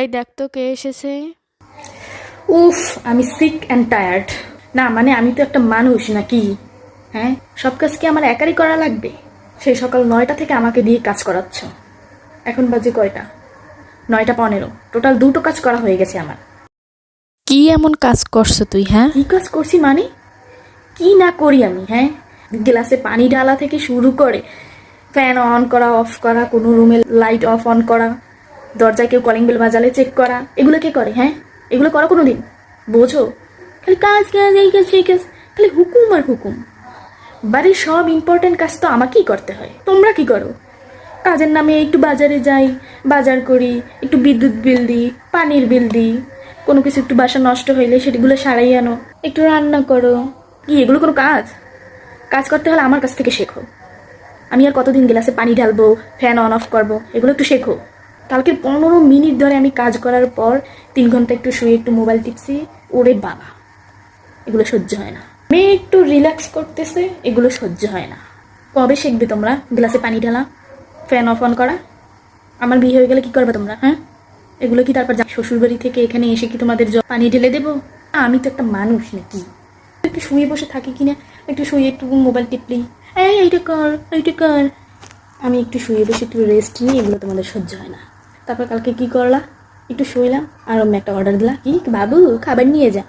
এই দেখ তো কে এসেছে। উফ, আমি সিক অ্যান্ড টায়ার্ড। না মানে আমি তো একটা মানুষ নাকি? হ্যাঁ, সব কাজ কি আমার একারই করা লাগবে? সেই সকাল 9টা থেকে আমাকে দিয়ে কাজ করাচ্ছ। এখন বাজে কয়টা? 9টা 15। টোটাল 2টো কাজ করা হয়ে গেছে আমার। কি এমন কাজ করছো তুই? হ্যাঁ, কি কাজ করছি মানে? কি না করি আমি? হ্যাঁ, গ্লাসে পানি ঢালা থেকে শুরু করে ফ্যান অন করা অফ করা, কোনো রুমে লাইট অফ অন করা, দরজায় কেউ কলিং বেল বাজালে চেক করা, এগুলো কে করে? হ্যাঁ, এগুলো করো কোনো দিন? বোঝো? খালি কাজ কাজ, এই কাজ সেই কাজ, খালি হুকুম আর হুকুম। বাড়ির সব ইম্পর্টেন্ট কাজ তো আমাকেই করতে হয়। তোমরা কি করো? কাজের নামে একটু বাজারে যাই, বাজার করি, একটু বিদ্যুৎ বিল দিই, পানির বিল দিই, কোনো কিছু একটু বাসা নষ্ট হইলে সেগুলো সারাই আনো, একটু রান্না করো। কি এগুলো কোনো কাজ? কাজ করতে হলে আমার কাছ থেকে শেখো। আমি আর কতদিন গ্লাসে পানি ঢালবো, ফ্যান অন অফ করবো, এগুলো একটু শেখো। কালকে 15 মিনিট ধরে আমি কাজ করার পর 3 ঘন্টা একটু শুয়ে একটু মোবাইল টিপছি। ওরে বাবা, এগুলো সহ্য হয় না। মেয়ে একটু রিল্যাক্স করতেছে, এগুলো সহ্য হয় না। কবে শিখবে তোমরা গ্লাসে পানি ঢালা, ফ্যান অফ অন করা? আমার বিয়ে হয়ে গেলে কি করবে তোমরা? হ্যাঁ, এগুলো কি তারপর শ্বশুর বাড়ি থেকে এখানে এসে কি তোমাদের পানি ঢেলে দেবো? আমি তো একটা মানুষ নাকি? একটু শুয়ে বসে থাকি কিনা, একটু শুয়ে একটু মোবাইল টিপলি, এইটা কর এইটা কর। আমি একটু শুয়ে বসে একটু রেস্ট নিই, এগুলো তোমাদের সহ্য হয় না। তারপর কালকে কি করলা? একটু শুইলাম আর অন্য একটা অর্ডার দিলা, কি বাবু খাবার নিয়ে যা।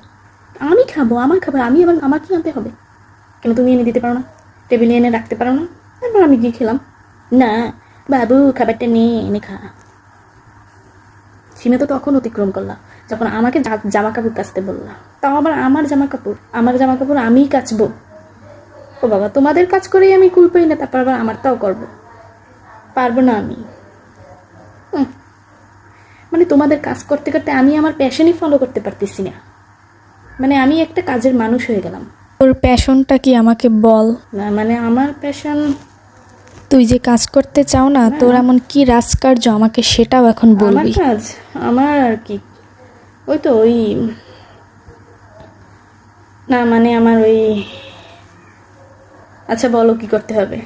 আমি খাবো, আমার খাবার আমি আবার আমার কি আনতে হবে? কেন তুমি এনে দিতে পারো না? টেবিলে এনে রাখতে পারো না? তারপর আমি গিয়ে খেলাম। না বাবু খাবারটা নিয়ে এনে খা। সীমা তো তখন অতিক্রম করলাম যখন আমাকে জামা কাপড় কাচতে বললাম। তাও আবার আমার জামা কাপড় আমিই কাচবো? ও বাবা, তোমাদের কাজ করেই আমি কুল পাই না, তারপর আবার আমারটাও করবো? পারবো না আমি। মানে তোমাদের কাজ করতে করতে আমি আমার প্যাশনই ফলো করতে পারতেছি না। মানে আমি একটা কাজের মানুষ হয়ে গেলাম। তোর প্যাশনটা কি আমাকে বল। না মানে আমার প্যাশন, তুই যে কাজ করতে চাও না, তোর এমন কি রাজকার্য আমাকে সেটাও এখন আমার বলবি। কাজ, আমার আর কি, ওই তো ওই, না মানে আমার ওই, আচ্ছা বলো কি করতে হবে?